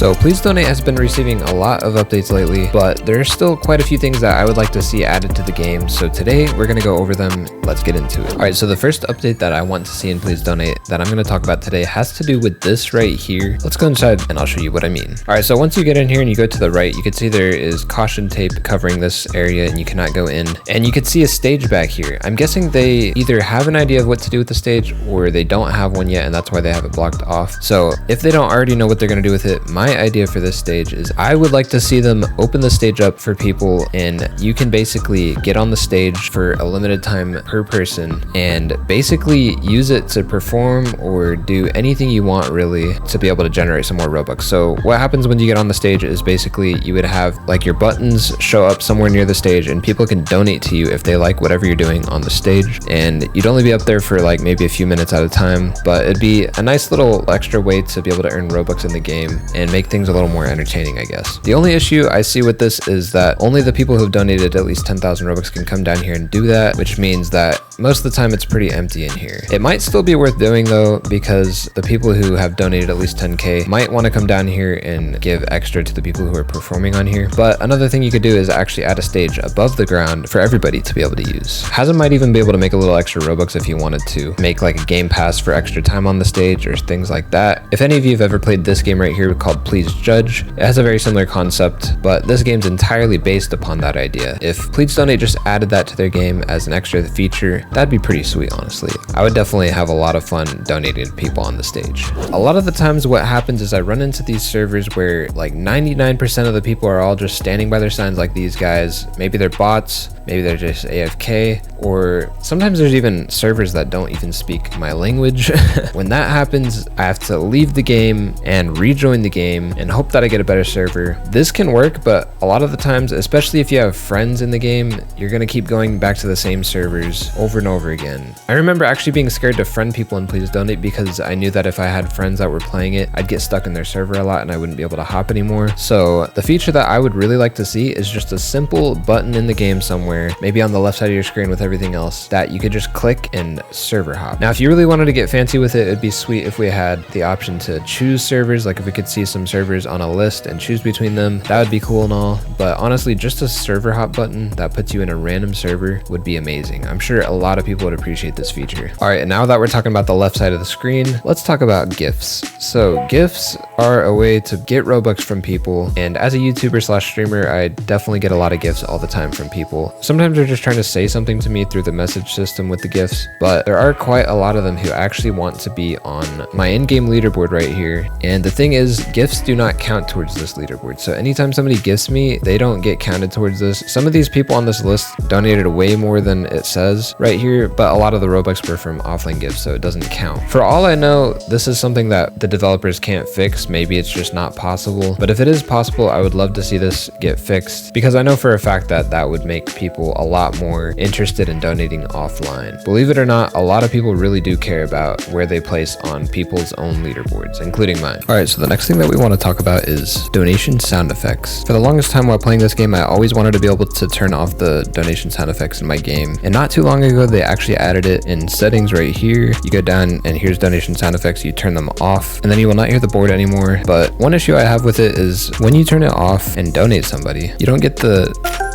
So Please Donate has been receiving a lot of updates lately, but there's still quite a few things that I would like to see added to the game. So today we're going to go over them. Let's get into it. All right, so the first update that I want to see in Please Donate that I'm going to talk about today has to do with this right here. Let's go inside and I'll show you what I mean. All right, so once you get in here and you go to the right, you can see there is caution tape covering this area and you cannot go in. And you can see a stage back here. I'm guessing they either have an idea of what to do with the stage or they don't have one yet, and that's why they have it blocked off. So if they don't already know what they're going to do with it, my idea for this stage is I would like to see them open the stage up for people, and you can basically get on the stage for a limited time per person and basically use it to perform or do anything you want really to be able to generate some more robux. So what happens when you get on the stage is basically you would have like your buttons show up somewhere near the stage and people can donate to you if they like whatever you're doing on the stage, and you'd only be up there for like maybe a few minutes at a time, but it'd be a nice little extra way to be able to earn robux in the game and make things a little more entertaining, I guess. The only issue I see with this is that only the people who've donated at least 10,000 robux can come down here and do that, which means that most of the time it's pretty empty in here. It might still be worth doing though, because the people who have donated at least 10k might want to come down here and give extra to the people who are performing on here. But another thing you could do is actually add a stage above the ground for everybody to be able to use. Hazard might even be able to make a little extra robux if you wanted to make like a game pass for extra time on the stage or things like that. If any of you have ever played this game right here called Please Judge, it has a very similar concept, but this game's entirely based upon that idea. If Please Donate just added that to their game as an extra feature, that'd be pretty sweet, honestly. I would definitely have a lot of fun donating to people on the stage. A lot of the times what happens is I run into these servers where like 99% of the people are all just standing by their signs like these guys. Maybe they're bots, maybe they're just AFK, or sometimes there's even servers that don't even speak my language. When that happens, I have to leave the game and rejoin the game and hope that I get a better server. This can work, but a lot of the times, especially if you have friends in the game, you're gonna keep going back to the same servers over and over again. I remember actually being scared to friend people in Please Donate because I knew that if I had friends that were playing it, I'd get stuck in their server a lot and I wouldn't be able to hop anymore. So the feature that I would really like to see is just a simple button in the game somewhere, maybe on the left side of your screen with everything else, that you could just click and server hop. Now, if you really wanted to get fancy with it, it'd be sweet if we had the option to choose servers, like if we could see some servers on a list and choose between them. That would be cool and all, but honestly, just a server hop button that puts you in a random server would be amazing. I'm sure a lot of people would appreciate this feature. All right, and now that we're talking about the left side of the screen, let's talk about gifts. So gifts are a way to get robux from people, and as a YouTuber slash streamer, I definitely get a lot of gifts all the time from people. Sometimes they're just trying to say something to me through the message system with the gifts, but there are quite a lot of them who actually want to be on my in-game leaderboard right here. And the thing is, gifts do not count towards this leaderboard. So anytime somebody gifts me, they don't get counted towards this. Some of these people on this list donated way more than it says right here, but a lot of the robux were from offline gifts, so it doesn't count. For all I know, this is something that the developers can't fix. Maybe it's just not possible, but if it is possible, I would love to see this get fixed, because I know for a fact that that would make people a lot more interested in donating offline. Believe it or not, a lot of people really do care about where they place on people's own leaderboards, including mine. All right, so the next thing that we want to talk about is donation sound effects. For the longest time while playing this game, I always wanted to be able to turn off the donation sound effects in my game, and not too long ago they actually added it in settings right here. You go down and here's donation sound effects, you turn them off, and then you will not hear the board anymore. But one issue I have with it is when you turn it off and donate somebody, you don't get the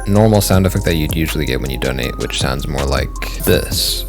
normal sound effect that you'd usually get when you donate, which sounds more like this.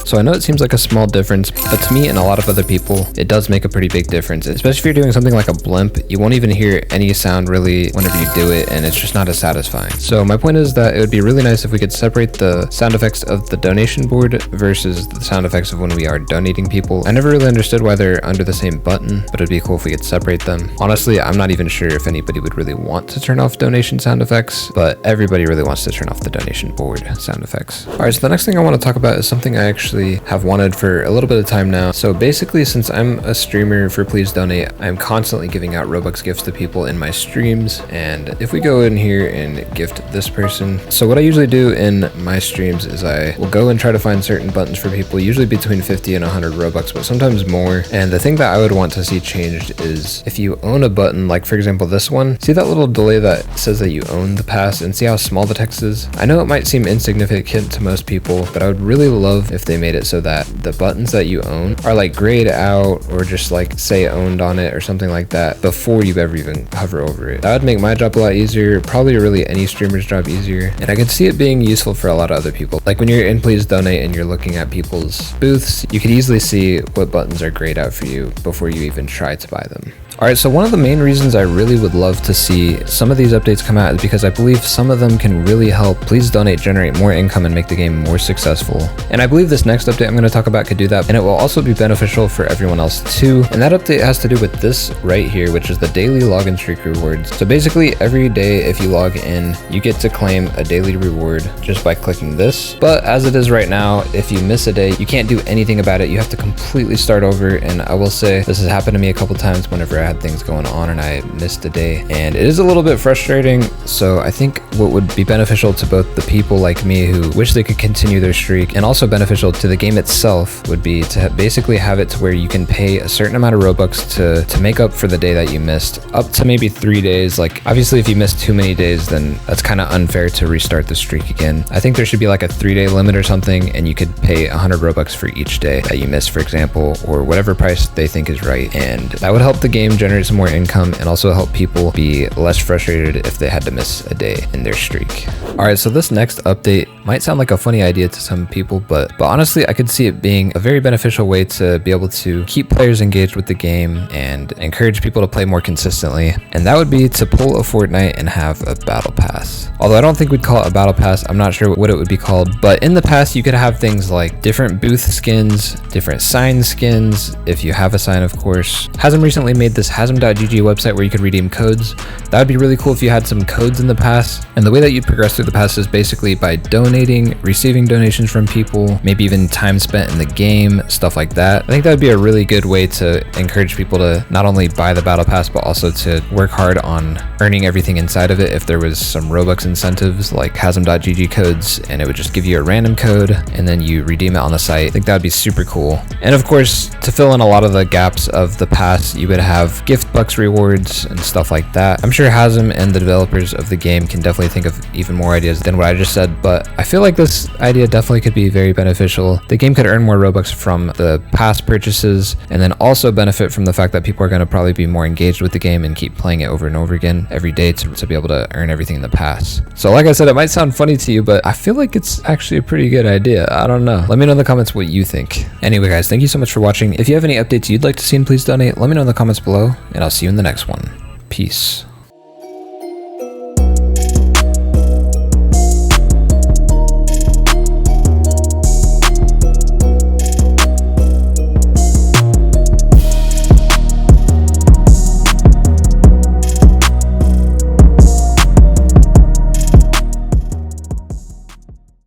So I know it seems like a small difference, but to me and a lot of other people, it does make a pretty big difference, especially if you're doing something like a blimp. You won't even hear any sound really whenever you do it, and it's just not as satisfying. So my point is that it would be really nice if we could separate the sound effects of the donation board versus the sound effects of when we are donating people. I never really understood why they're under the same button, but it'd be cool if we could separate them. Honestly, I'm not even sure if anybody would really want to turn off donation sound effects, but everybody really wants to turn off the donation board sound effects. All right, so the next thing I want to talk about is something I actually have wanted for a little bit of time now. So basically, since I'm a streamer for Please Donate, I'm constantly giving out robux gifts to people in my streams. And if we go in here and gift this person, so what I usually do in my streams is I will go and try to find certain buttons for people, usually between 50 and 100 robux, but sometimes more. And the thing that I would want to see changed is if you own a button, like for example this one, see that little delay that says that you own the pass, and see how small the text is? I know it might seem insignificant to most people, but I would really love if they made made it so that the buttons that you own are like grayed out or just like say owned on it or something like that before you ever even hover over it. That would make my job a lot easier, probably really any streamer's job easier, and I could see it being useful for a lot of other people. Like when you're in Please Donate and you're looking at people's booths, you could easily see what buttons are grayed out for you before you even try to buy them. Alright, so one of the main reasons I really would love to see some of these updates come out is because I believe some of them can really help Please Donate generate more income and make the game more successful. And I believe this next update I'm going to talk about could do that, and it will also be beneficial for everyone else too. And that update has to do with this right here, which is the daily login streak rewards. So basically every day if you log in, you get to claim a daily reward just by clicking this. But as it is right now, if you miss a day, you can't do anything about it. You have to completely start over, and I will say this has happened to me a couple times whenever I had things going on and I missed a day, and it is a little bit frustrating. So I think what would be beneficial to both the people like me who wish they could continue their streak and also beneficial to the game itself would be to basically have it to where you can pay a certain amount of robux to make up for the day that you missed, up to maybe 3 days. Like obviously if you miss too many days, then that's kind of unfair to restart the streak again. I think there should be like a 3-day limit or something, and you could pay 100 robux for each day that you miss, for example, or whatever price they think is right, and that would help the game generate some more income and also help people be less frustrated if they had to miss a day in their streak. Alright, so this next update might sound like a funny idea to some people, but honestly I could see it being a very beneficial way to be able to keep players engaged with the game and encourage people to play more consistently, and that would be to pull a Fortnite and have a battle pass. Although I don't think we'd call it a battle pass, I'm not sure what it would be called, but in the past you could have things like different booth skins, different sign skins, if you have a sign of course. Hasm recently made this hasm.gg website where you could redeem codes. That would be really cool if you had some codes in the pass, and the way that you progress through the pass is basically by donating, receiving donations from people, maybe even time spent in the game, stuff like that. I think that would be a really good way to encourage people to not only buy the battle pass but also to work hard on earning everything inside of it. If there was some robux incentives like hasm.gg codes and it would just give you a random code and then you redeem it on the site, I think that would be super cool. And of course, to fill in a lot of the gaps of the pass, you would have gift bucks rewards and stuff like that. I'm sure Hasm and the developers of the game can definitely think of even more ideas than what I just said, but I feel like this idea definitely could be very beneficial. The game could earn more robux from the pass purchases and then also benefit from the fact that people are going to probably be more engaged with the game and keep playing it over and over again every day to be able to earn everything in the pass. So like I said, it might sound funny to you, but I feel like it's actually a pretty good idea. I don't know. Let me know in the comments what you think. Anyway guys, thank you so much for watching. If you have any updates you'd like to see, please donate. Let me know in the comments below, and I'll see you in the next one. Peace.